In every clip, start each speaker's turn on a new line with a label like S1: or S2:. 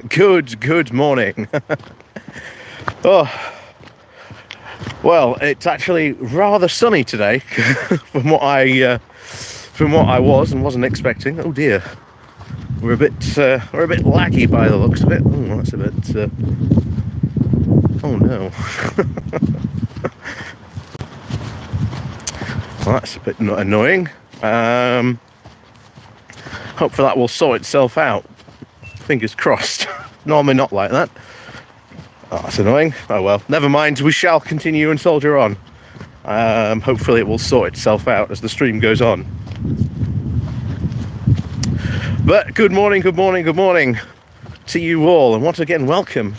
S1: Good morning. Oh, well, it's actually rather sunny today from what I was and wasn't expecting. Oh dear, we're a bit laggy by the looks of it. Oh, that's a bit. Oh no. Well, that's a bit annoying. Hopefully that will sort itself out. Fingers crossed. Normally not like that. Oh, that's annoying. Oh well, never mind. We shall continue and soldier on. Hopefully it will sort itself out as the stream goes on. But good morning to you all, and once again, welcome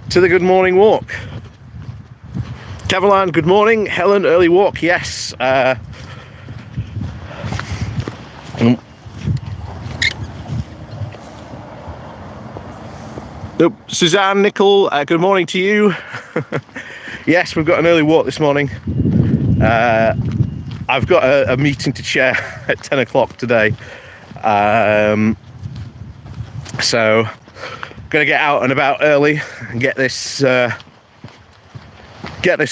S1: to the Good Morning Walk. Caroline, good morning. Helen, early walk, yes. Suzanne, Nicole, good morning to you. Yes, we've got an early walk this morning. I've got a meeting to chair at 10 o'clock today. So, going to get out and about early and get this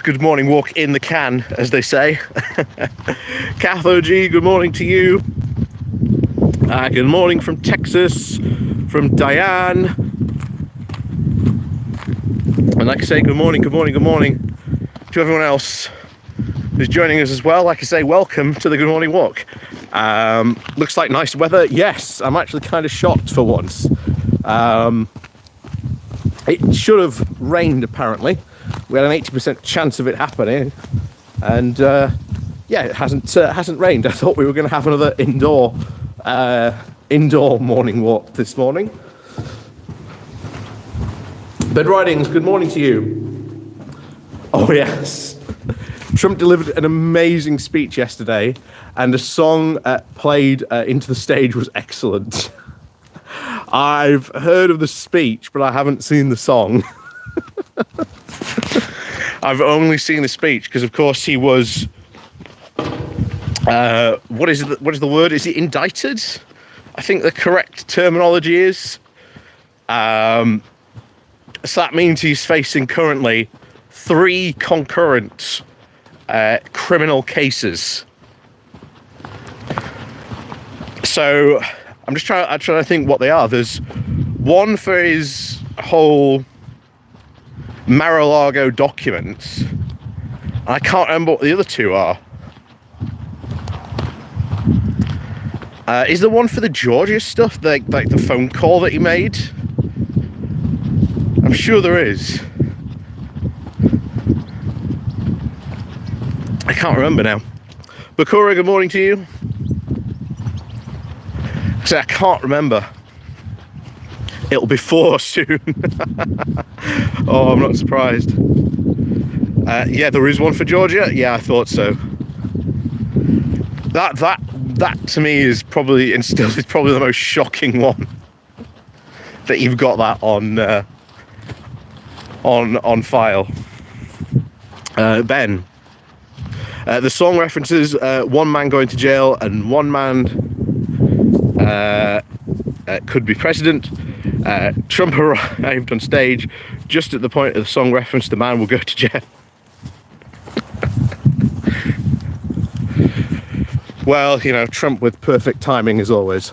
S1: good morning walk in the can, as they say. Kath OG, good morning to you. Good morning from Texas, from Diane. And like I say, good morning to everyone else who's joining us as well. Like I say, welcome to the Good Morning Walk. Looks like nice weather. Yes, I'm actually kind of shocked for once. It should have rained apparently. We had an 80% chance of it happening, and yeah, it hasn't rained. I thought we were going to have another indoor morning walk this morning. Bed Ridings, good morning to you. Oh yes, Trump delivered an amazing speech yesterday, and the song played into the stage was excellent. I've heard of the speech, but I haven't seen the song. I've only seen the speech because, of course, he was. What is the word? Is he indicted? I think the correct terminology is. So that means he's facing currently 3 concurrent criminal cases. So I'm trying to think what they are. There's one for his whole Mar-a-Lago documents. I can't remember what the other 2 are. Is there one for the Georgia stuff, like the phone call that he made? I'm sure there is. I can't remember now. Bakura, good morning to you. So I can't remember. It'll be 4 soon. Oh, I'm not surprised. Yeah, there is one for Georgia. Yeah, I thought so. That to me is probably, and still is probably the most shocking one. That you've got that on file. Ben, the song references one man going to jail and one man could be president. Trump arrived on stage just at the point of the song reference the man will go to jail. Well, you know, Trump with perfect timing as always.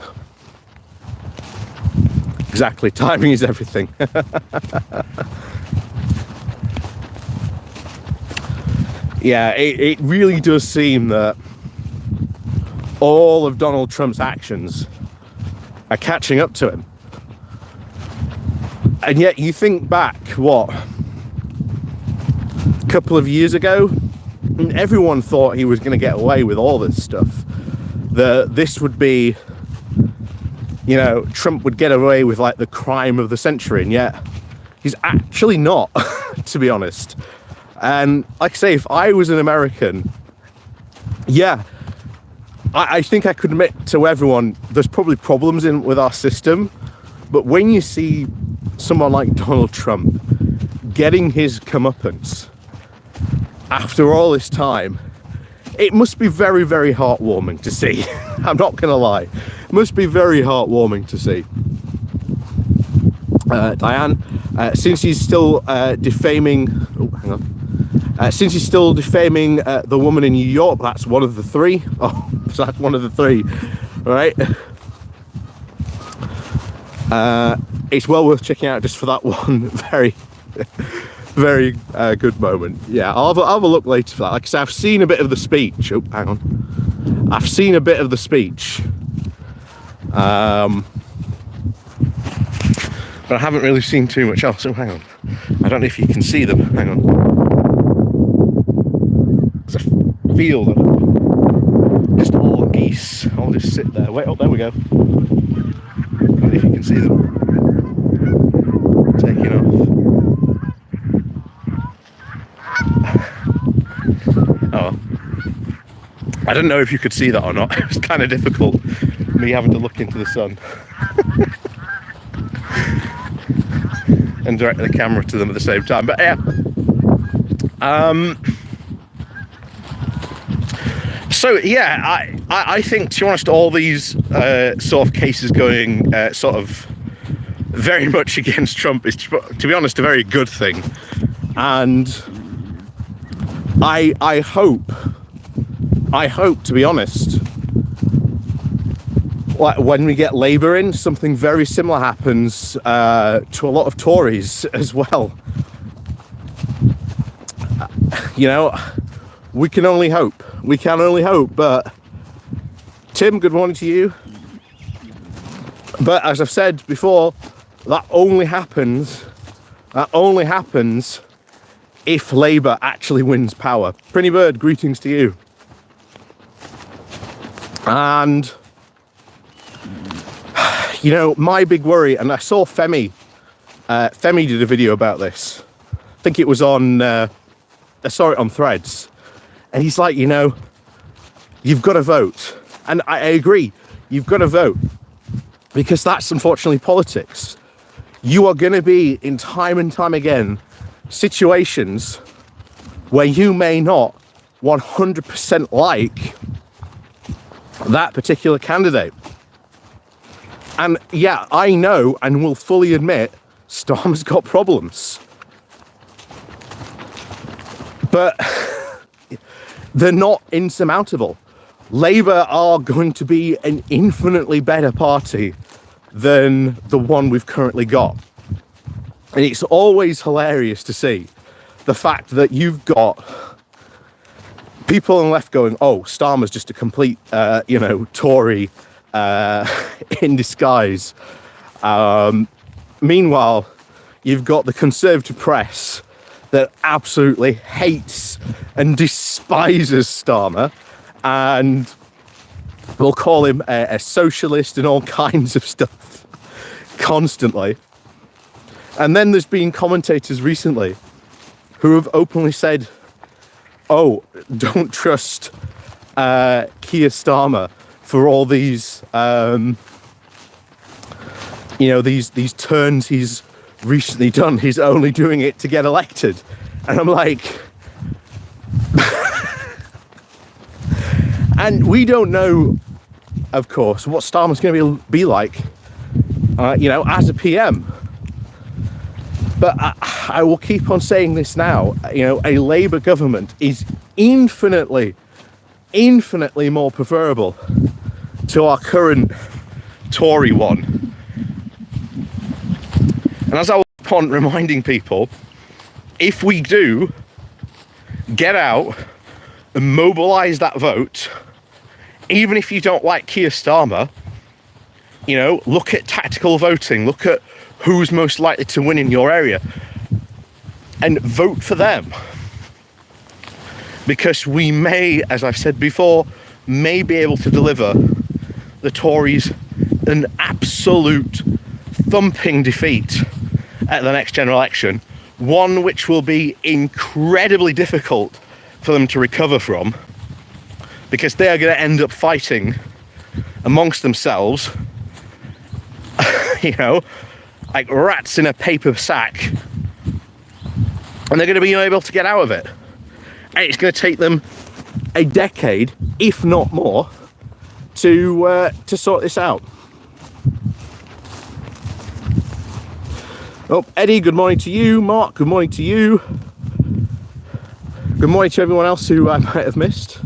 S1: Exactly, timing is everything. Yeah, it really does seem that all of Donald Trump's actions are catching up to him. And yet you think back, what, a couple of years ago, and everyone thought he was going to get away with all this stuff. That this would be, you know, Trump would get away with like the crime of the century, and yet he's actually not, to be honest. And like I say, if I was an American, yeah, I think I could admit to everyone there's probably problems with our system, but when you see someone like Donald Trump getting his comeuppance after all this time, it must be very, very heartwarming to see. I'm not gonna lie, it must be very heartwarming to see. Diane, since he's still defaming. Oh, hang on. Since he's still defaming the woman in New York, that's one of the three. Oh, so that's one of the three, right? It's well worth checking out just for that one very, very good moment. Yeah, I'll have a look later for that. Like I said, I've seen a bit of the speech. Oh, hang on. I've seen a bit of the speech. But I haven't really seen too much else. Oh, hang on. I don't know if you can see them. Hang on. There's a field of just all geese. I'll just sit there. Wait, oh, there we go. I don't know if you can see them. Taking off. Oh. I don't know if you could see that or not. It was kind of difficult, me having to look into the sun. And direct the camera to them at the same time. But yeah. So yeah, I think, to be honest, all these sort of cases going sort of very much against Trump is, to be honest, a very good thing. And I hope, to be honest, when we get Labour in, something very similar happens to a lot of Tories as well. You know, we can only hope. But Tim, good morning to you. But as I've said before, that only happens if Labour actually wins power. Prinny Bird, greetings to you. And you know, my big worry, and I saw Femi did a video about this. I think it was on, I saw it on Threads. And he's like, you know, you've got to vote. And I agree, you've got to vote. Because that's unfortunately politics. You are going to be, in time and time again, situations where you may not 100% like that particular candidate. And yeah, I know and will fully admit Starmer's got problems. But they're not insurmountable. Labour are going to be an infinitely better party than the one we've currently got. And it's always hilarious to see the fact that you've got people on the left going, oh, Starmer's just a complete, you know, Tory in disguise. Meanwhile, you've got the Conservative press that absolutely hates and despises Starmer and will call him a socialist and all kinds of stuff constantly. And then there's been commentators recently who have openly said, oh, don't trust Keir Starmer for all these, you know, these turns he's recently done. He's only doing it to get elected. And I'm like, and we don't know, of course, what Starmer's going to be like, you know, as a PM. But I will keep on saying this now, you know, a Labour government is infinitely more preferable to our current Tory one. And as I was upon reminding people, if we do get out and mobilise that vote, even if you don't like Keir Starmer, you know, look at tactical voting, look at who's most likely to win in your area and vote for them. Because we may, as I've said before, may be able to deliver the Tories an absolute thumping defeat at the next general election, one which will be incredibly difficult for them to recover from, because they are going to end up fighting amongst themselves, you know, like rats in a paper sack, and they're going to be unable to get out of it. And it's going to take them a decade, if not more, to sort this out. Oh, Eddie, good morning to you. Mark, good morning to you. Good morning to everyone else who I might have missed.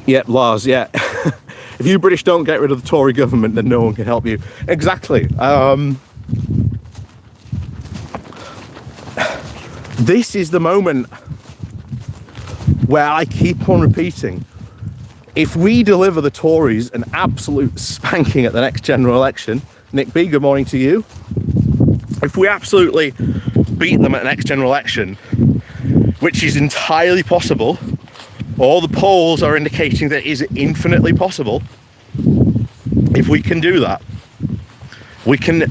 S1: Yep, Lars, yeah. If you British don't get rid of the Tory government, then no one can help you. Exactly. This is the moment where I keep on repeating, if we deliver the Tories an absolute spanking at the next general election, Nick B, good morning to you. If we absolutely beat them at the next general election, which is entirely possible, all the polls are indicating that it is infinitely possible. If we can do that, we can,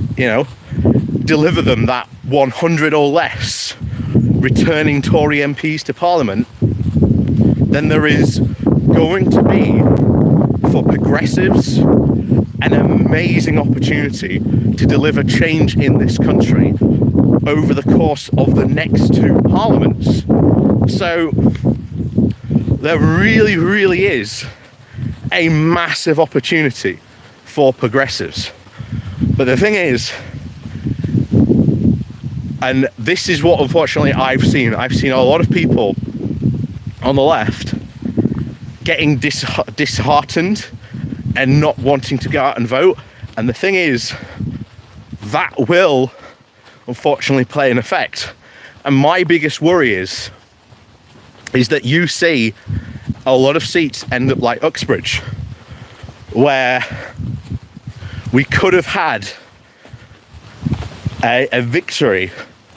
S1: deliver them that 100 or less returning Tory MPs to Parliament, then there is going to be, for progressives, an amazing opportunity to deliver change in this country over the course of the next two parliaments. So there really, really is a massive opportunity for progressives. But the thing is, and this is what unfortunately I've seen a lot of people on the left getting disheartened and not wanting to go out and vote. And the thing is, that will unfortunately play an effect. And my biggest worry is that you see a lot of seats end up like Uxbridge, where we could have had a victory,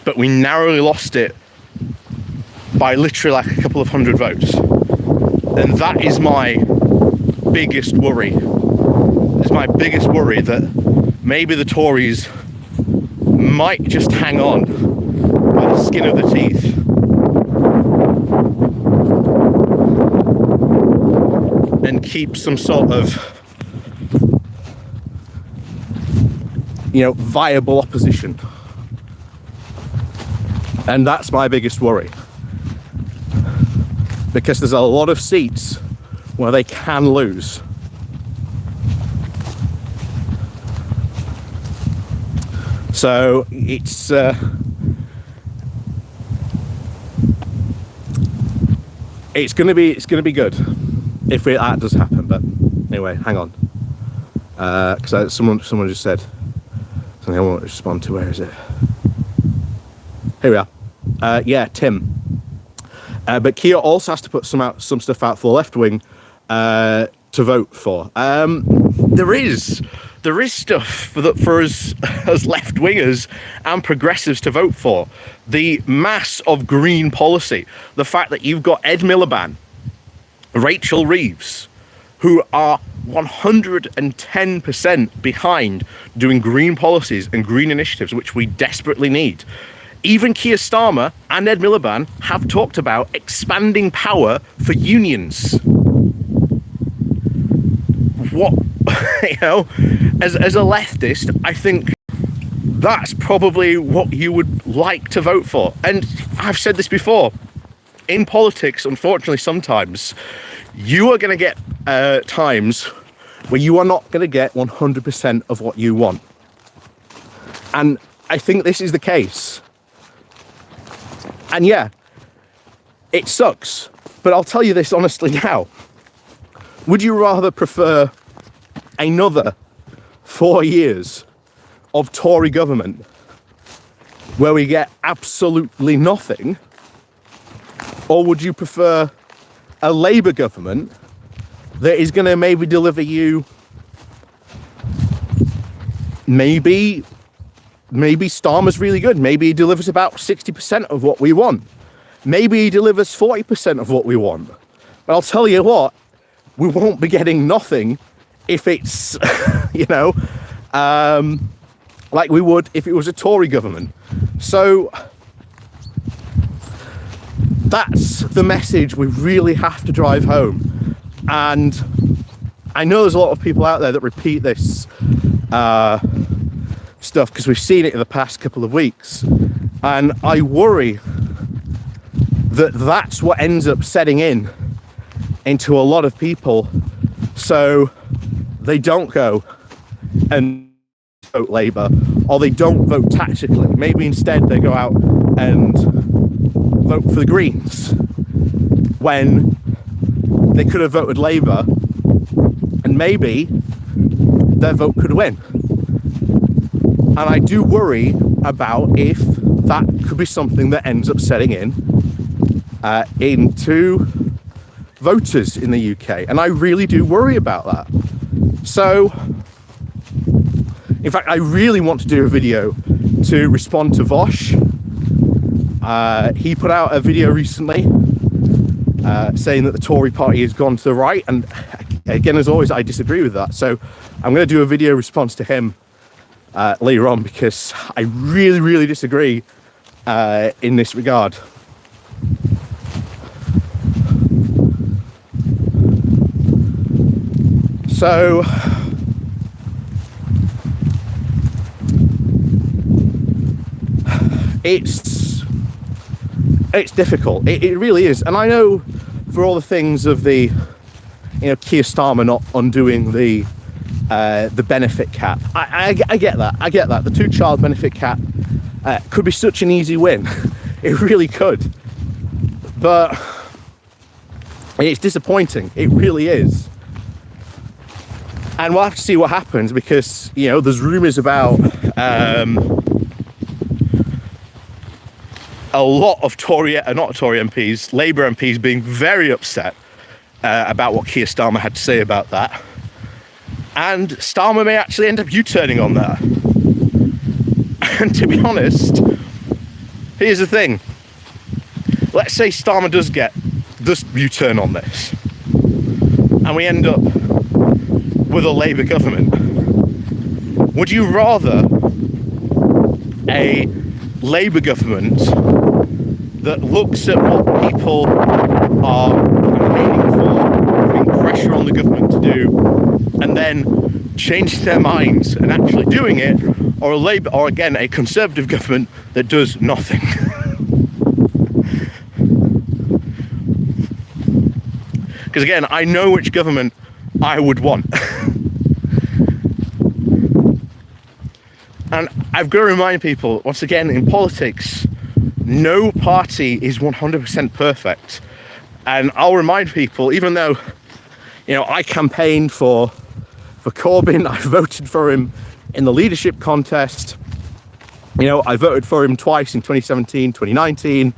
S1: but we narrowly lost it by literally like a couple of hundred votes. And that is my biggest worry. It's my biggest worry that maybe the Tories might just hang on by the skin of the teeth. And keep some sort of, viable opposition. And that's my biggest worry. Because there's a lot of seats where they can lose. So it's gonna be good if that does happen. But anyway, hang on, because someone just said something I want to respond to. Where is it? Here we are. Yeah, Tim. But Keir also has to put some stuff out for the left wing to vote for. There is stuff for us as left wingers and progressives to vote for. The mass of green policy, the fact that you've got Ed Miliband, Rachel Reeves, who are 110% behind doing green policies and green initiatives, which we desperately need. Even Keir Starmer and Ed Miliband have talked about expanding power for unions. What, as a leftist, I think that's probably what you would like to vote for. And I've said this before, in politics, unfortunately, sometimes you are going to get times where you are not going to get 100% of what you want. And I think this is the case. And yeah, it sucks, but I'll tell you this honestly now. Would you rather prefer another 4 years of Tory government where we get absolutely nothing? Or would you prefer a Labour government that is going to maybe deliver you maybe Starmer's really good. Maybe he delivers about 60% of what we want. Maybe he delivers 40% of what we want. But I'll tell you what, we won't be getting nothing if it's, like we would if it was a Tory government. So that's the message we really have to drive home. And I know there's a lot of people out there that repeat this stuff because we've seen it in the past couple of weeks, and I worry that that's what ends up setting in into a lot of people, so they don't go and vote Labour, or they don't vote tactically. Maybe instead they go out and vote for the Greens when they could have voted Labour, and maybe their vote could win. And I do worry about if that could be something that ends up setting into voters in the UK. And I really do worry about that. So, in fact, I really want to do a video to respond to Vosh. He put out a video recently saying that the Tory party has gone to the right. And again, as always, I disagree with that. So I'm going to do a video response to him later on, because I really, really disagree in this regard. So it's difficult. It really is. And I know for all the things of the, Keir Starmer not undoing the benefit cap. I get that. I get that. The 2-child benefit cap could be such an easy win. It really could. But it's disappointing. It really is. And we'll have to see what happens, because, there's rumours about a lot of not Tory MPs, Labour MPs being very upset about what Keir Starmer had to say about that. And Starmer may actually end up U-turning on that. And to be honest, here's the thing. Let's say Starmer does U-turn on this, and we end up with a Labour government. Would you rather a Labour government that looks at what people are campaigning for, putting pressure on the government to do, and then change their minds and actually doing it, or a Conservative government that does nothing? Because again, I know which government I would want. And I've got to remind people, once again, in politics, no party is 100% perfect. And I'll remind people, even though, I campaigned for Corbyn, I voted for him in the leadership contest. I voted for him twice in 2017, 2019.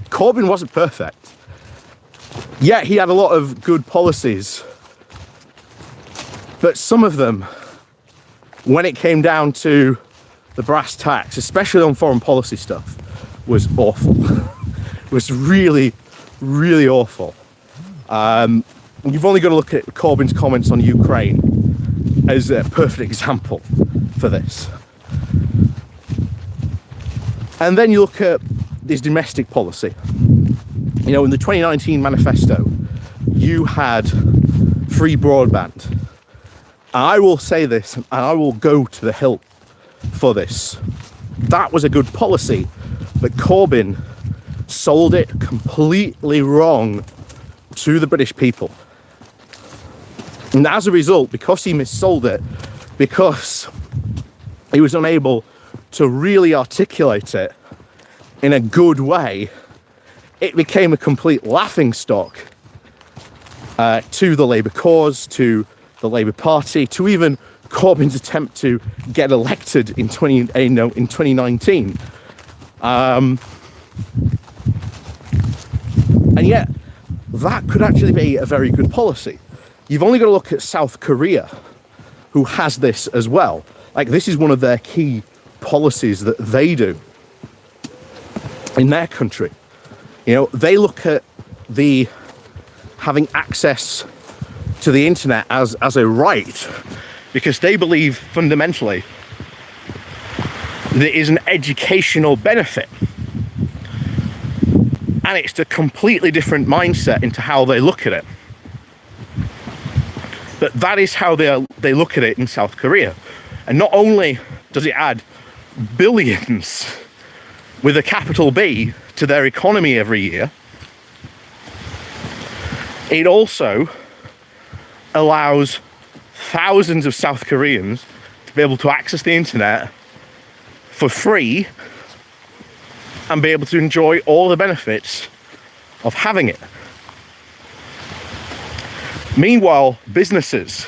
S1: Corbyn wasn't perfect. Yeah, he had a lot of good policies, but some of them, when it came down to the brass tacks, especially on foreign policy stuff, was awful. It was really, really awful. You've only got to look at Corbyn's comments on Ukraine as a perfect example for this. And then you look at his domestic policy. In the 2019 manifesto, you had free broadband. And I will say this, and I will go to the hilt for this. That was a good policy, but Corbyn sold it completely wrong to the British people. And as a result, because he missold it, because he was unable to really articulate it in a good way, it became a complete laughingstock to the Labour cause, to the Labour Party, to even Corbyn's attempt to get elected in 2019. And yet, that could actually be a very good policy. You've only got to look at South Korea, who has this as well. This is one of their key policies that they do in their country. They look at having access to the internet as a right, because they believe fundamentally that it is an educational benefit. And it's a completely different mindset into how they look at it. But that is how they look at it in South Korea. And not only does it add billions with a capital B to their economy every year, It also allows thousands of South Koreans to be able to access the internet for free and be able to enjoy all the benefits of having it. Meanwhile, businesses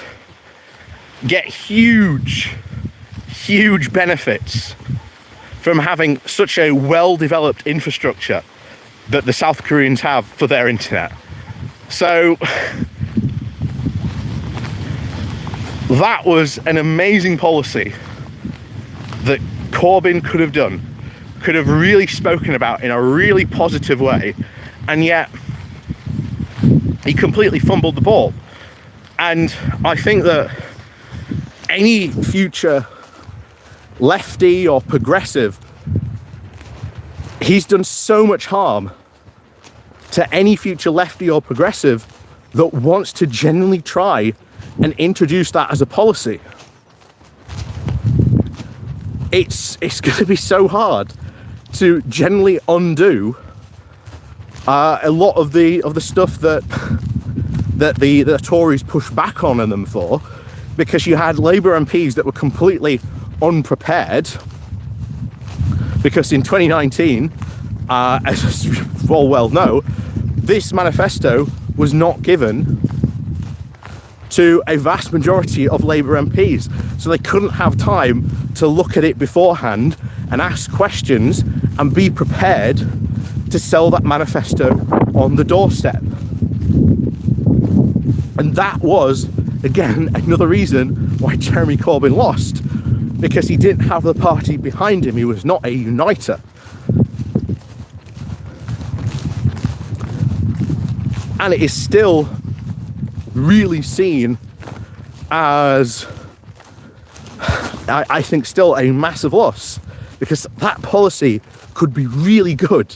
S1: get huge benefits from having such a well-developed infrastructure that the South Koreans have for their internet. So that was an amazing policy that Corbyn could have done, could have really spoken about in a really positive way, and yet he completely fumbled the ball. And I think that any future lefty or progressive, he's done so much harm to any future lefty or progressive that wants to genuinely try and introduce that as a policy. It's going to be so hard to generally undo a lot of the stuff that the Tories pushed back on them for, because you had Labour MPs that were completely unprepared, because in 2019, as you all well know, this manifesto was not given to a vast majority of Labour MPs, so they couldn't have time to look at it beforehand and ask questions and be prepared to sell that manifesto on the doorstep. And that was, again, another reason why Jeremy Corbyn lost, because he didn't have the party behind him. He was not a uniter. And it is still really seen as, I think, still a massive loss, because that policy could be really good,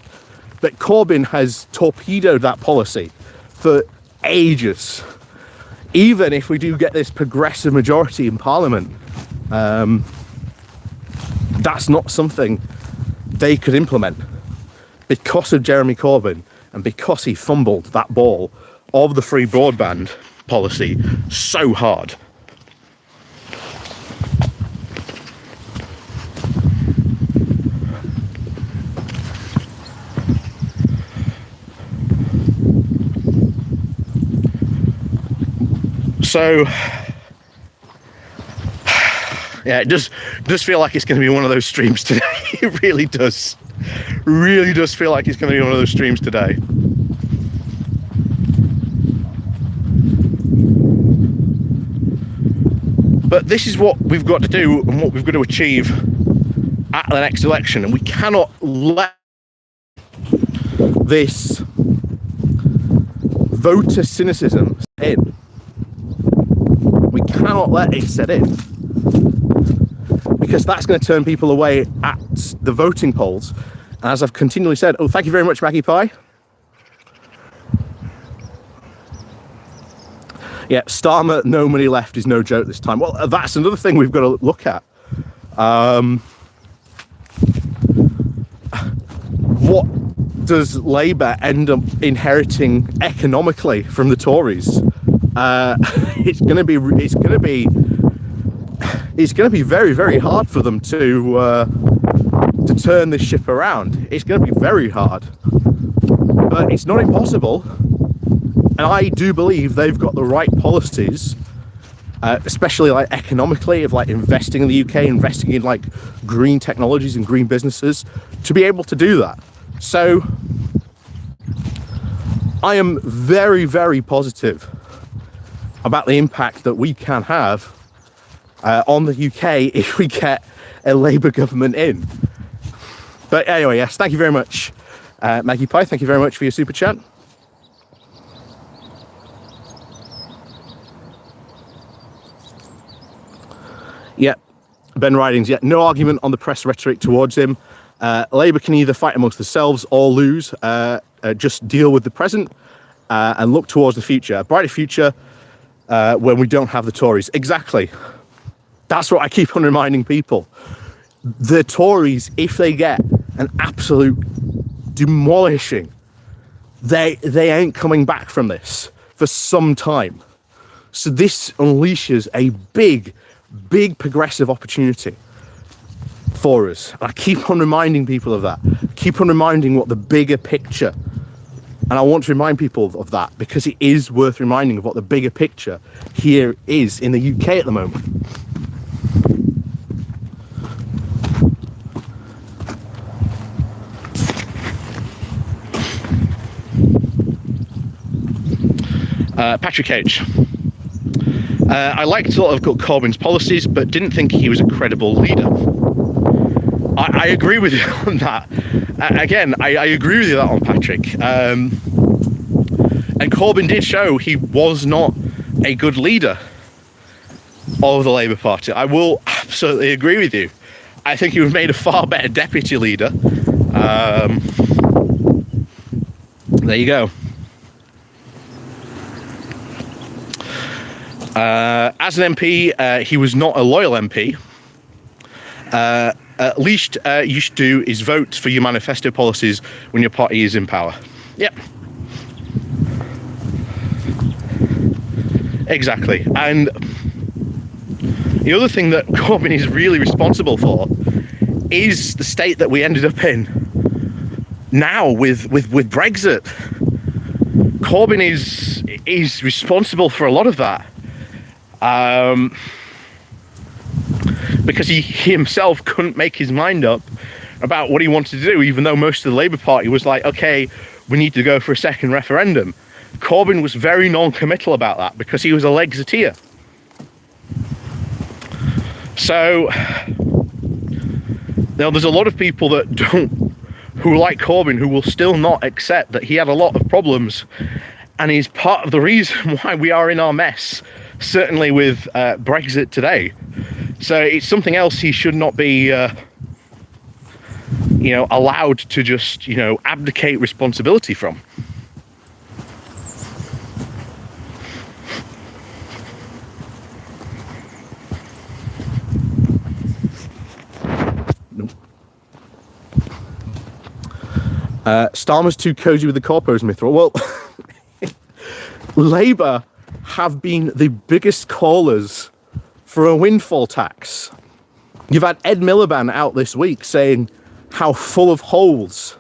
S1: but Corbyn has torpedoed that policy for ages. Even if we do get this progressive majority in Parliament, that's not something they could implement because of Jeremy Corbyn and because he fumbled that ball of the free broadband policy so hard. So yeah, it does feel like it's going to be one of those streams today. It really does feel like it's going to be one of those streams today. But this is what we've got to do and what we've got to achieve at the next election, and we cannot let this voter cynicism set in. We cannot let it set in, because that's going to turn people away at the voting polls. And as I've continually said, oh, thank you very much, Maggie Pie. Yeah, Starmer, no money left is no joke this time. Well, that's another thing we've got to look at. What does Labour end up inheriting economically from the Tories? It's going to be very, very hard for them to turn this ship around. It's going to be very hard, but it's not impossible. And I do believe they've got the right policies, especially like economically, of like investing in the UK, investing in like green technologies and green businesses, to be able to do that. So I am very, very positive about the impact that we can have on the UK if we get a Labour government in. But anyway, yes, thank you very much, Maggie Pie. Thank you very much for your super chat. Yeah, Ben Ridings, yeah, no argument on the press rhetoric towards him. Labour can either fight amongst themselves or lose. Just deal with the present and look towards the future. A brighter future when we don't have the Tories. Exactly. That's what I keep on reminding people. The Tories, if they get an absolute demolishing, they ain't coming back from this. for some time. So this unleashes a big progressive opportunity for us. I keep on reminding people of that. Keep on reminding what the bigger picture, and I want to remind people of that because it is worth reminding of what the bigger picture here is in the UK at the moment. Patrick H. I liked sort of Corbyn's policies, but didn't think he was a credible leader. I agree with you on that. Again, I agree with you on that, Patrick. And Corbyn did show he was not a good leader of the Labour Party. I will absolutely agree with you. I think he was made a far better deputy leader. There you go. As an MP, he was not a loyal MP. At least you should do is vote for your manifesto policies when your party is in power. Yep. Exactly. And the other thing that Corbyn is really responsible for is the state that we ended up in now with Brexit. Corbyn is responsible for a lot of that. Because he himself couldn't make his mind up about what he wanted to do, even though most of the Labour Party was like, okay, we need to go for a second referendum. Corbyn was very non-committal about that because he was a Lexiteer. So, now there's a lot of people who like Corbyn, who will still not accept that he had a lot of problems, and he's part of the reason why we are in our mess, certainly with Brexit today. So it's something else he should not be, allowed to just, abdicate responsibility from. Nope. Starmer's too cozy with the corpos, Mithra. Well, Labour have been the biggest callers for a windfall tax. You've had Ed Miliband out this week saying how full of holes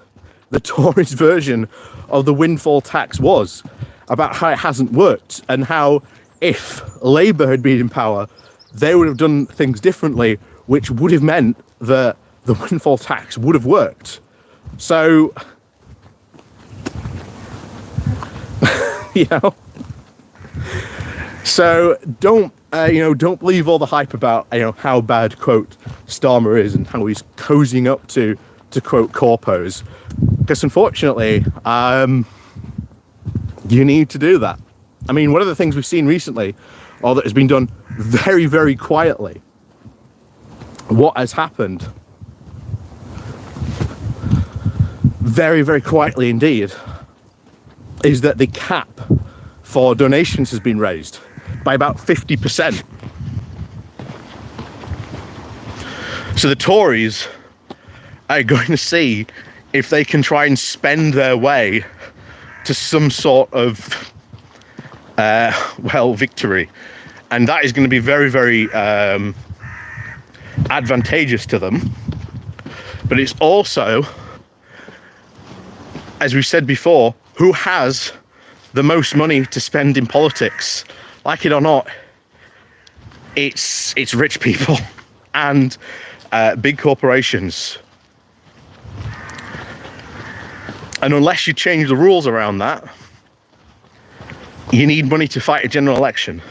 S1: the Tories' version of the windfall tax was, about how it hasn't worked, and how if Labour had been in power, they would have done things differently, which would have meant that the windfall tax would have worked. So, So don't believe all the hype about how bad, quote, Starmer is and how he's cozying up to quote corpos, because unfortunately you need to do that. I mean, one of the things we've seen recently, or that has been done very, very quietly, what has happened very, very quietly indeed, is that the cap for donations has been raised by about 50%. So the Tories are going to see if they can try and spend their way to some sort of, victory. And that is going to be very, very advantageous to them. But it's also, as we've said before, who has the most money to spend in politics? Like it or not, it's rich people and big corporations. And unless you change the rules around that, you need money to fight a general election.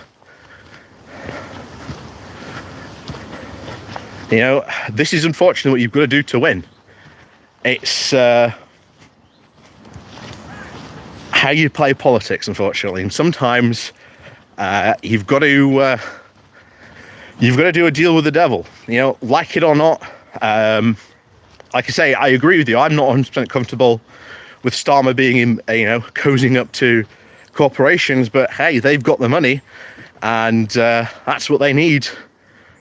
S1: This is unfortunately what you've got to do to win. It's how you play politics, unfortunately, and sometimes you've got to do a deal with the devil. Like it or not. Like I say, I agree with you. I'm not 100% comfortable with Starmer being in, cozying up to corporations, but hey, they've got the money, and that's what they need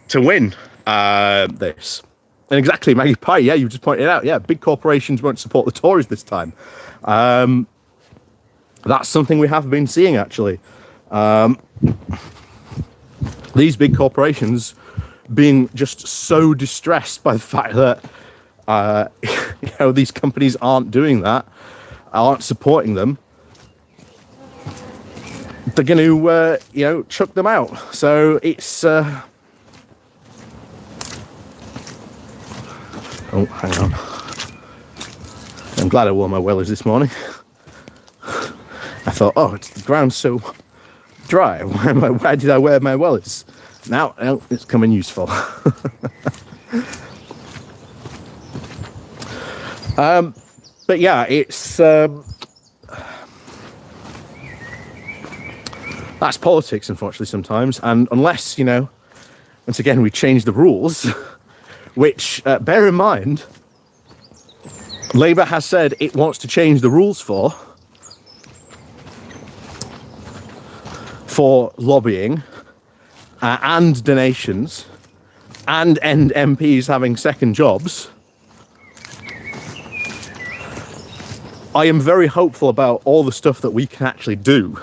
S1: to win this. And exactly, Maggie Pie. Yeah, you just pointed out. Yeah, big corporations won't support the Tories this time. That's something we have been seeing, actually. These big corporations being just so distressed by the fact that these companies aren't doing that, aren't supporting them. They're going to chuck them out. So it's oh, hang on. I'm glad I wore my wellies this morning. I thought, oh, the ground's so dry. Why did I wear my wellies? Now it's coming useful. But yeah, it's that's politics, unfortunately, sometimes. And unless, once again, we change the rules, which, bear in mind, Labour has said it wants to change the rules for lobbying and donations and end MPs having second jobs. I am very hopeful about all the stuff that we can actually do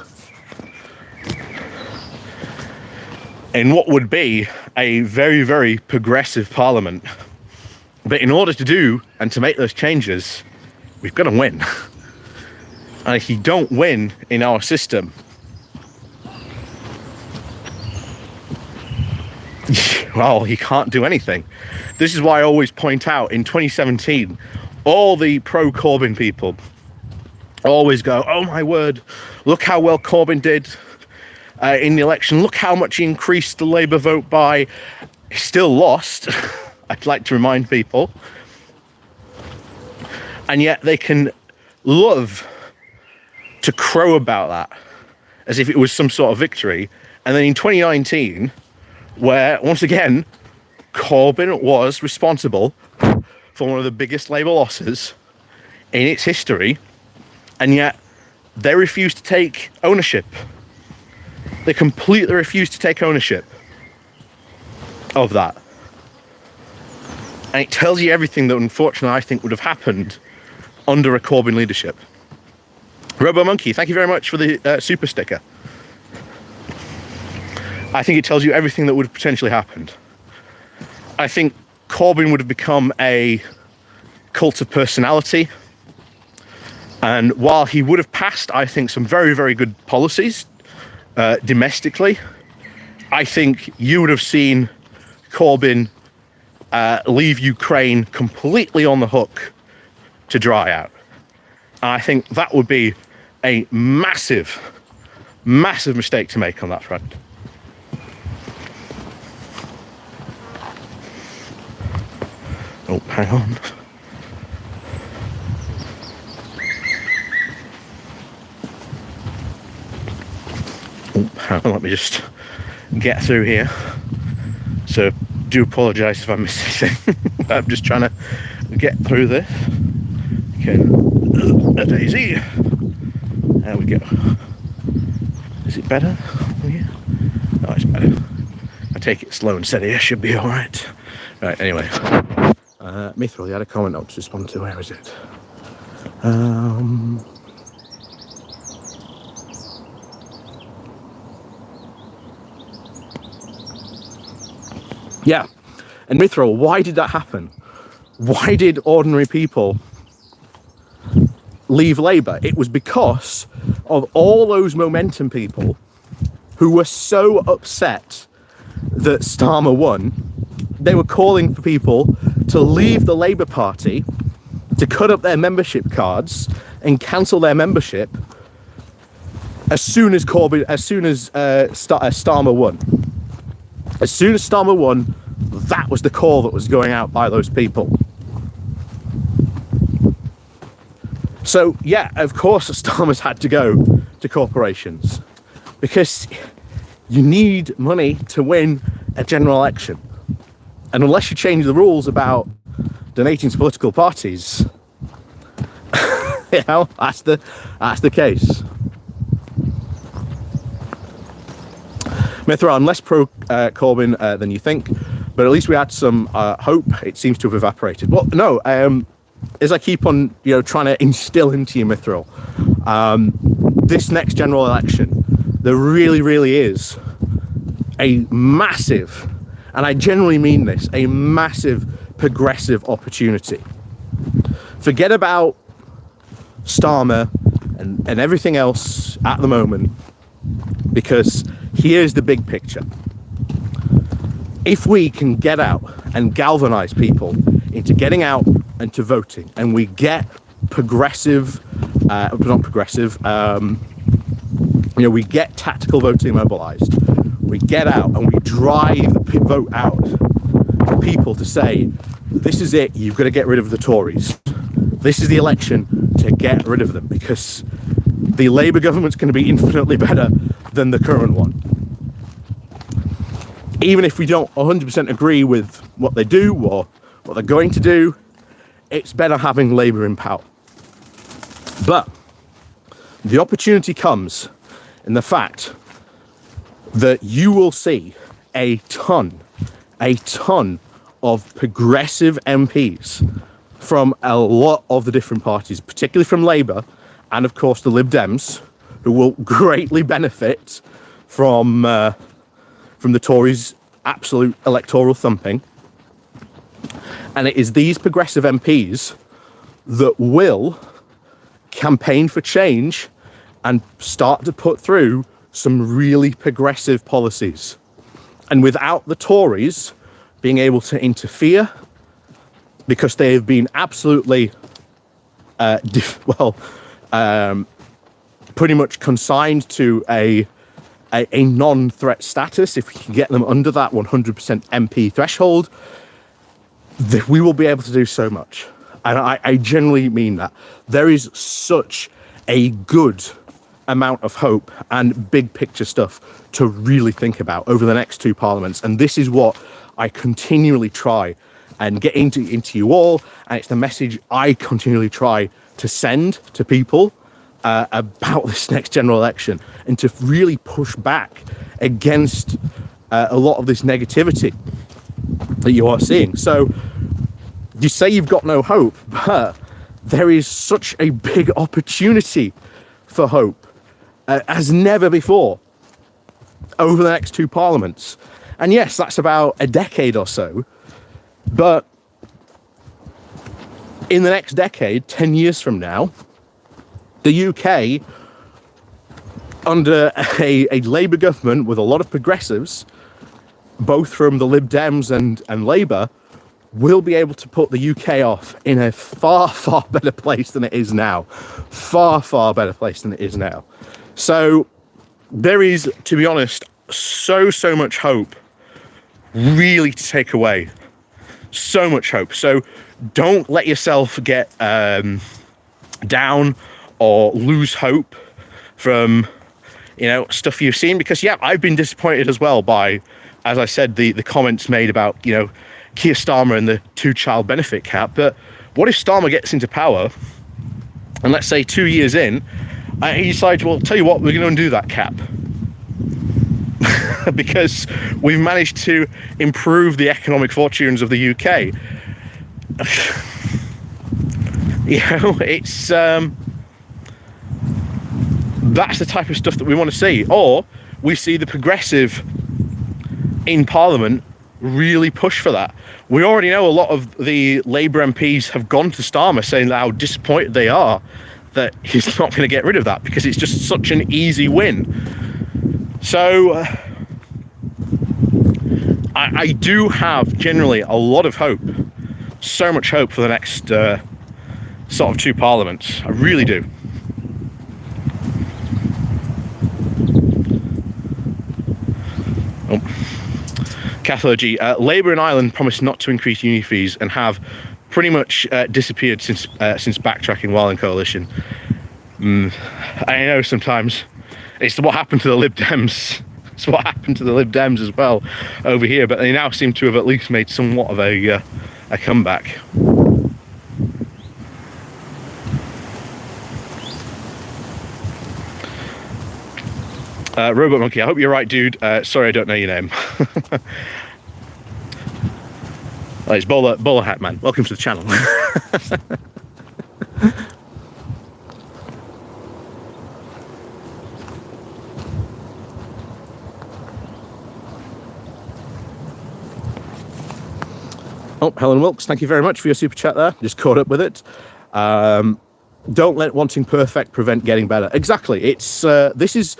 S1: in what would be a very, very progressive parliament. But in order to do and to make those changes, we've got to win. And if you don't win in our system, well, you can't do anything. This is why I always point out, in 2017, all the pro-Corbyn people always go, oh my word, look how well Corbyn did in the election. Look how much he increased the Labour vote by. He still lost, I'd like to remind people. And yet they can love to crow about that as if it was some sort of victory. And then in 2019, where, once again, Corbyn was responsible for one of the biggest Labour losses in its history, and yet they refuse to take ownership. They completely refuse to take ownership of that. And it tells you everything that, unfortunately, I think would have happened under a Corbyn leadership. Robo Monkey, thank you very much for the super sticker. I think it tells you everything that would have potentially happened. I think Corbyn would have become a cult of personality. And while he would have passed, I think, some very, very good policies domestically, I think you would have seen Corbyn leave Ukraine completely on the hook to dry out. And I think that would be a massive, massive mistake to make on that front. Oh, hang on. Oh, hang on, let me just get through here. So, do apologise if I miss anything. I'm just trying to get through this. Okay, a daisy. There we go. Is it better? Yeah. Oh, it's better. I take it slow and steady. I should be all right. Right. Anyway, Mithril, you had a comment not to respond to. Where is it? Yeah. And Mithril, why did that happen? Why did ordinary people leave Labour? It was because of all those momentum people who were so upset that Starmer won. They were calling for people to leave the Labour Party, to cut up their membership cards and cancel their membership as soon as Starmer won. As soon as Starmer won, that was the call that was going out by those people. So, yeah, of course Starmer's had to go to corporations because you need money to win a general election. And unless you change the rules about donating to political parties, that's the case. Mithra, I'm less pro Corbyn than you think, but at least we had some hope. It seems to have evaporated. Well, no, as I keep on, trying to instill into you, Mithril, this next general election, there really, really is a massive, and I genuinely mean this, a massive progressive opportunity. Forget about Starmer and everything else at the moment, because here's the big picture. If we can get out and galvanize people into getting out and to voting, and we get progressive, not progressive, we get tactical voting mobilized, we get out and we drive the vote out to people to say, this is it, you've got to get rid of the Tories. This is the election to get rid of them, because the Labour government's going to be infinitely better than the current one. Even if we don't 100% agree with what they do or what they're going to do, it's better having Labour in power. But the opportunity comes in the fact that you will see a ton of progressive MPs from a lot of the different parties, particularly from Labour and of course the Lib Dems, who will greatly benefit from the Tories' absolute electoral thumping. And it is these progressive MPs that will campaign for change and start to put through some really progressive policies. And without the Tories being able to interfere, because they have been absolutely, pretty much consigned to a non-threat status. If we can get them under that 100% MP threshold, we will be able to do so much. And I genuinely mean that. There is such a good amount of hope and big picture stuff to really think about over the next two parliaments. And this is what I continually try and get into you all. And it's the message I continually try to send to people about this next general election, and to really push back against a lot of this negativity that you are seeing. So you say you've got no hope, but there is such a big opportunity for hope as never before over the next two parliaments. And yes, that's about a decade or so, but in the next decade, 10 years from now, the UK, under a Labour government with a lot of progressives, both from the Lib Dems and Labour, will be able to put the UK off in a far, far better place than it is now. Far, far better place than it is now. So there is, to be honest, so much hope really to take away. So much hope. So don't let yourself get down or lose hope from, stuff you've seen, because I've been disappointed as well by, as I said, the comments made about, Keir Starmer and the 2-child benefit cap. But what if Starmer gets into power and, let's say 2 years in, he decides, well, tell you what, we're going to undo that cap because we've managed to improve the economic fortunes of the UK. It's that's the type of stuff that we want to see. Or we see the progressive in Parliament really push for that. We already know a lot of the Labour MPs have gone to Starmer saying how disappointed they are that he's not going to get rid of that, because it's just such an easy win. So I do have generally a lot of hope, so much hope for the next sort of two parliaments. I really do. Cathology. Labour in Ireland promised not to increase uni fees and have pretty much disappeared since backtracking while in coalition. I know sometimes it's what happened to the Lib Dems. It's what happened to the Lib Dems as well over here, but they now seem to have at least made somewhat of a comeback. Robot Monkey, I hope you're right, dude. Sorry, I don't know your name. Oh, it's Bowler Hat Man. Welcome to the channel. Oh, Helen Wilkes, thank you very much for your super chat there. Just caught up with it. Don't let wanting perfect prevent getting better. Exactly. It's this is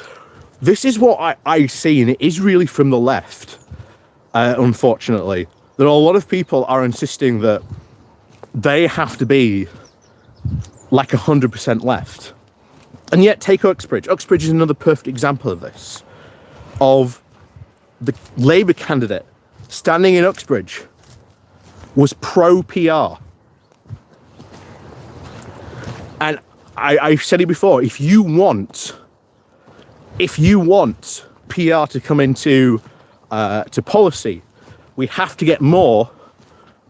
S1: what I see, and it is really from the left. Unfortunately, that a lot of people are insisting that they have to be like 100% left, and yet take Uxbridge. Uxbridge is another perfect example of this, of the Labour candidate standing in Uxbridge was pro PR. And I've said it before, if you want PR to come into to policy, we have to get more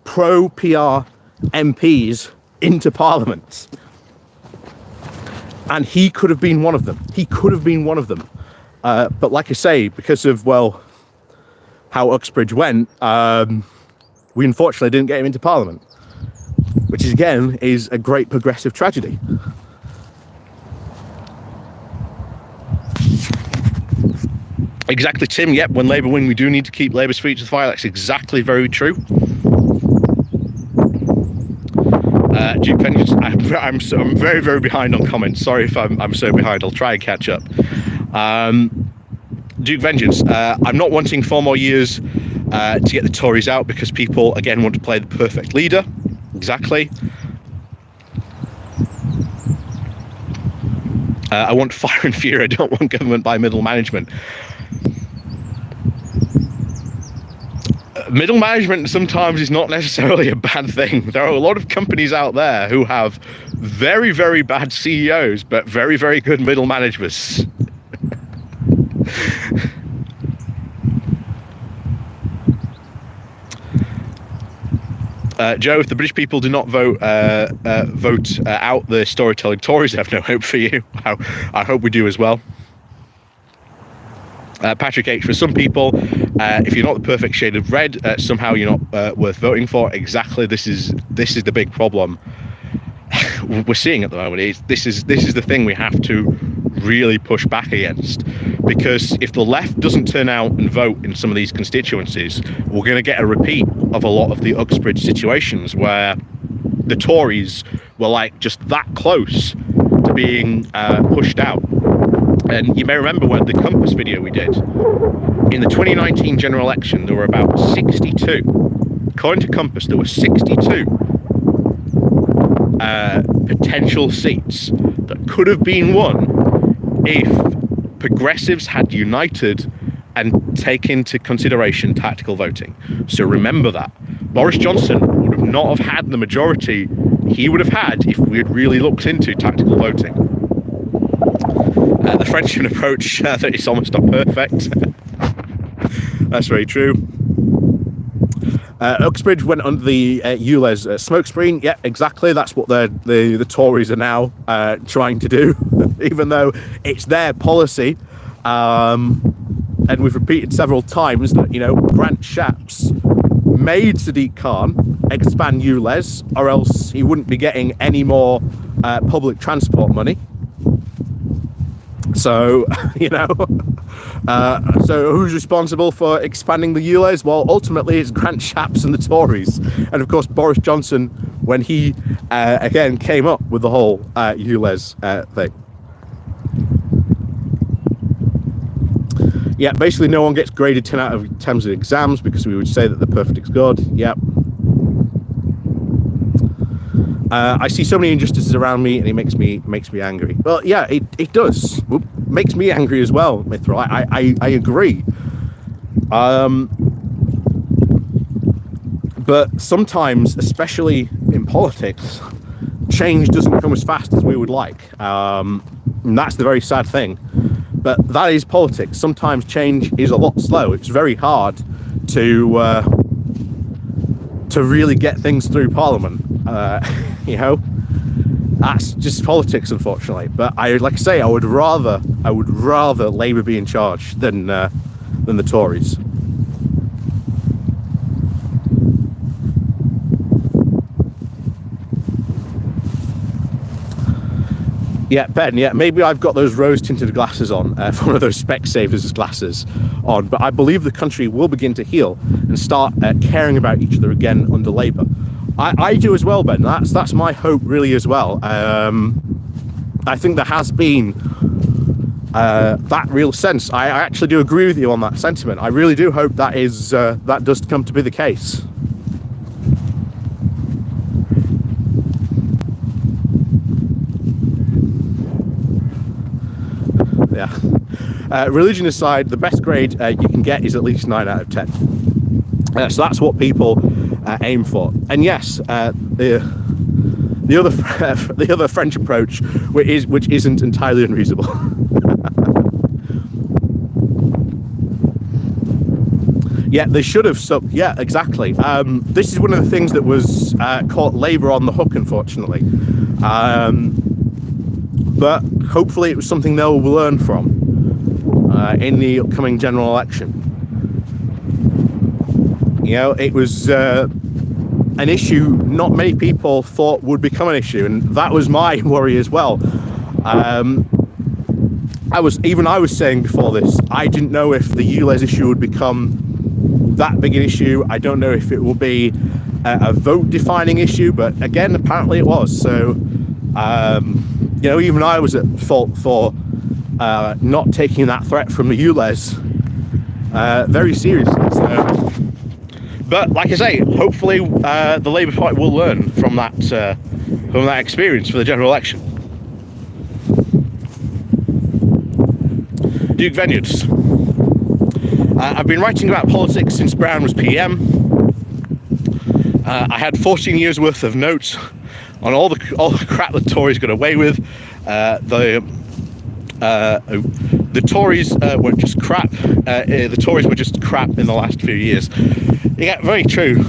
S1: pro PR MPs into Parliament. And he could have been one of them. But like I say, because of, well, how Uxbridge went, we unfortunately didn't get him into Parliament, which is, again, is a great progressive tragedy. Exactly, Tim. Yep, when Labour win, we do need to keep Labour's feet to the fire. That's exactly very true. Duke Vengeance, I'm very, very behind on comments. Sorry if I'm so behind. I'll try and catch up. Duke Vengeance, I'm not wanting 4 more years to get the Tories out because people, again, want to play the perfect leader. Exactly. I want fire and fury. I don't want government by middle management. Middle management sometimes is not necessarily a bad thing. There are a lot of companies out there who have very, very bad CEOs, but very, very good middle managers. Joe, if the British people do not vote out the storytelling Tories, I have no hope for you. I hope we do as well. Patrick H, for some people, if you're not the perfect shade of red, somehow you're not worth voting for. Exactly, this is the big problem we're seeing at the moment. This is the thing we have to really push back against, because if the left doesn't turn out and vote in some of these constituencies, we're going to get a repeat of a lot of the Uxbridge situations where the Tories were like just that close to being pushed out. And you may remember when the Compass video we did in the 2019 general election, there were about 62. According to Compass, there were 62 potential seats that could have been won if progressives had united and taken into consideration tactical voting. So remember that. Boris Johnson would have not have had the majority he would have had if we had really looked into tactical voting. The Frenchman approach, that it's almost not perfect. That's very true. Uxbridge went under the ULEZ smokescreen. Yeah, exactly. That's what the Tories are now trying to do, even though it's their policy. And we've repeated several times that, Grant Shapps made Sadiq Khan expand ULEZ, or else he wouldn't be getting any more public transport money. So, so who's responsible for expanding the ULEZ? Well, ultimately it's Grant Shapps and the Tories. And of course, Boris Johnson, when he, again, came up with the whole ULEZ thing. Yeah, basically no one gets graded 10 out of 10 in exams because we would say that the perfect is good. Yep. I see so many injustices around me, and it makes me angry. Well, yeah, it does. It makes me angry as well, Mithra. I agree. But sometimes, especially in politics, change doesn't come as fast as we would like. And that's the very sad thing. But that is politics. Sometimes change is a lot slow. It's very hard to really get things through Parliament. That's just politics, unfortunately. But I would rather Labour be in charge than the Tories. Yeah, Ben, yeah, maybe I've got those rose-tinted glasses on, one of those Specsavers glasses on, but I believe the country will begin to heal and start caring about each other again under Labour. I do as well, Ben. That's my hope, really, as well. I think there has been that real sense. I actually do agree with you on that sentiment. I really do hope that does come to be the case. Yeah. Religion aside, the best grade you can get is at least 9 out of 10. So that's what people aim for. And yes, the other French approach, which isn't entirely unreasonable. Yeah, they should have stuck. Yeah, exactly. This is one of the things that was caught Labour on the hook, unfortunately. But hopefully it was something they'll learn from in the upcoming general election. You know, it was an issue not many people thought would become an issue, and that was my worry as well. I was saying before this, I didn't know if the ULEZ issue would become that big an issue. I don't know if it will be a vote-defining issue, but again, apparently it was. So, you know, even I was at fault for not taking that threat from the ULEZ very seriously. So, but like I say, hopefully the Labour Party will learn from that experience for the general election. Duke Vineyards. I've been writing about politics since Brown was PM. I had 14 years worth of notes on all the crap the Tories got away with. The Tories were just crap. The Tories were just crap in the last few years. Yeah, very true.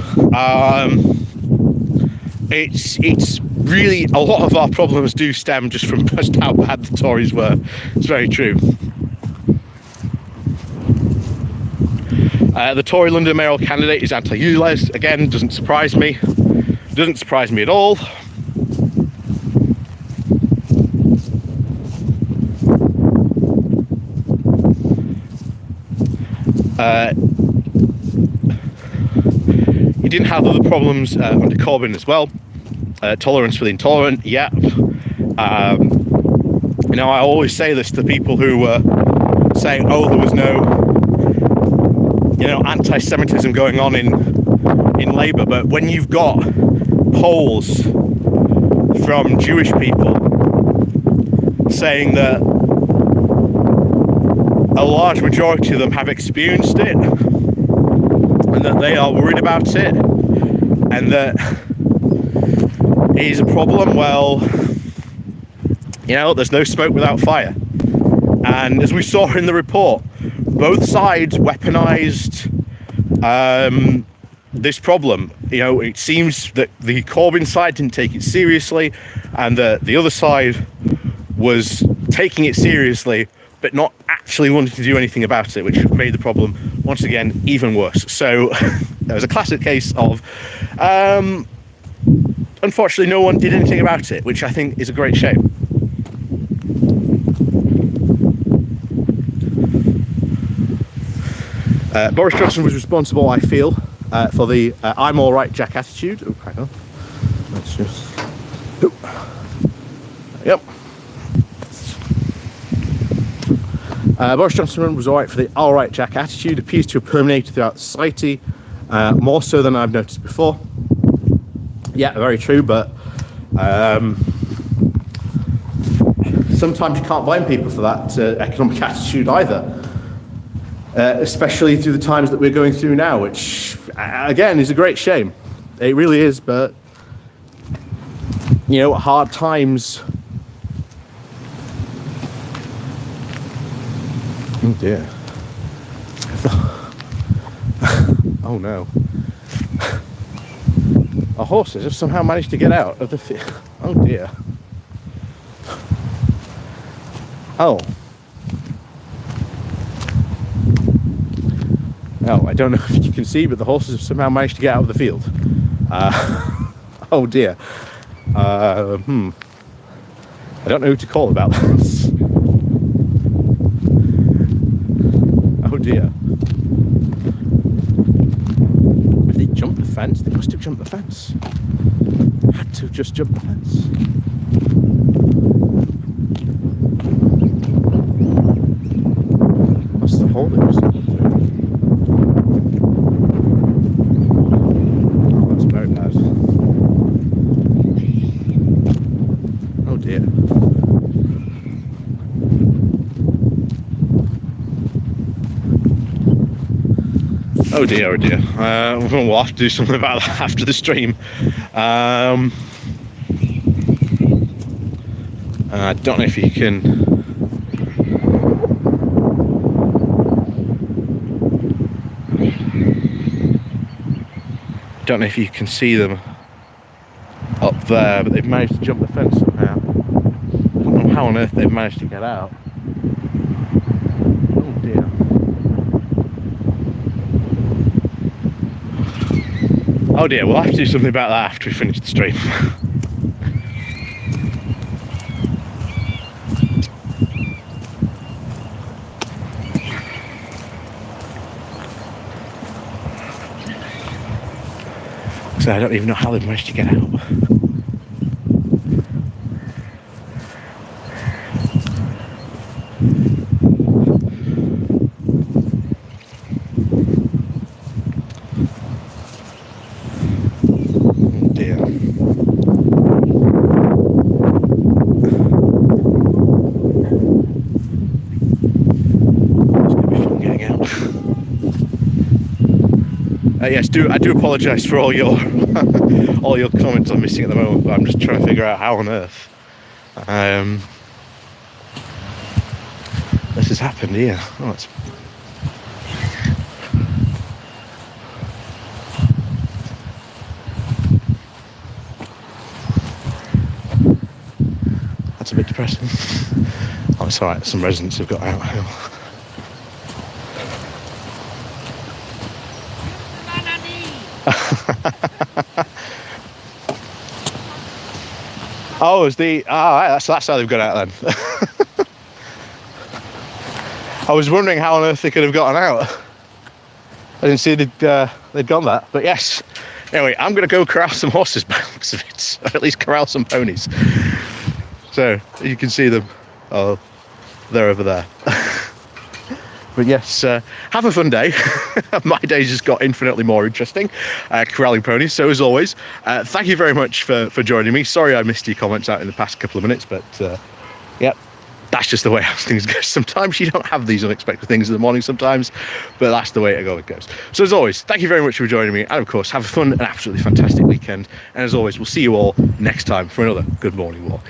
S1: It's really, a lot of our problems do stem just from just how bad the Tories were. It's very true. The Tory London mayoral candidate is anti-ULEZ. Again, doesn't surprise me. Doesn't surprise me at all. He didn't have other problems under Corbyn as well. Tolerance for the intolerant, yeah. You know, I always say this to people who were saying, oh, there was no, you know, anti-Semitism going on in Labour, but when you've got polls from Jewish people saying that a large majority of them have experienced it and that they are worried about it and that it is a problem, well, you know, there's no smoke without fire. And as we saw in the report, both sides weaponized this problem. You know, it seems that the Corbyn side didn't take it seriously, and the other side was taking it seriously, but not actually wanting to do anything about it, which made the problem, once again, even worse. So there was a classic case of, unfortunately, no one did anything about it, which I think is a great shame. Boris Johnson was responsible, I feel, for the I'm all right Jack attitude. Oh, hang on. Let's just... Oh. Yep. Boris Johnson was all right for the all right Jack attitude. Appears to have permeated throughout society, more so than I've noticed before. Yeah, very true, but sometimes you can't blame people for that economic attitude either. Especially through the times that we're going through now, which, again, is a great shame. It really is, but, you know, hard times... Oh, dear. Oh, no. Our horses have somehow managed to get out of the field. Oh, dear. Oh. Oh, I don't know if you can see, but the horses have somehow managed to get out of the field. Oh dear. I don't know who to call about this. Oh dear. If they jumped the fence, they must have jumped the fence. Had to have just jumped the fence. What's the hole that was? Oh, that's very bad. Oh dear. Oh dear, oh dear. We'll have to do something about that after the stream. I don't know if you can... don't know if you can see them up there, but they've managed to jump the fence somehow. I don't know how on earth they've managed to get out. Oh dear. Oh dear, we'll have to do something about that after we finish the stream. So I don't even know how they've managed to get out. Yes, I do apologise for all your all your comments I'm missing at the moment, but I'm just trying to figure out how on earth this has happened here. Oh, that's a bit depressing. Oh, it's alright, some residents have got out here. Oh, that's how they've got out then. I was wondering how on earth they could have gotten out. I didn't see they'd gone that, but yes. Anyway, I'm going to go corral some horses by the looks of it, or at least corral some ponies. So you can see them. Oh, they're over there. But yes, have a fun day. My day just got infinitely more interesting, corralling ponies. So as always, thank you very much for joining me. Sorry I missed your comments out in the past couple of minutes, but yeah, that's just the way things go. Sometimes you don't have these unexpected things in the morning sometimes, but that's the way it goes. So as always, thank you very much for joining me. And of course, have a fun and absolutely fantastic weekend. And as always, we'll see you all next time for another Good Morning Walk.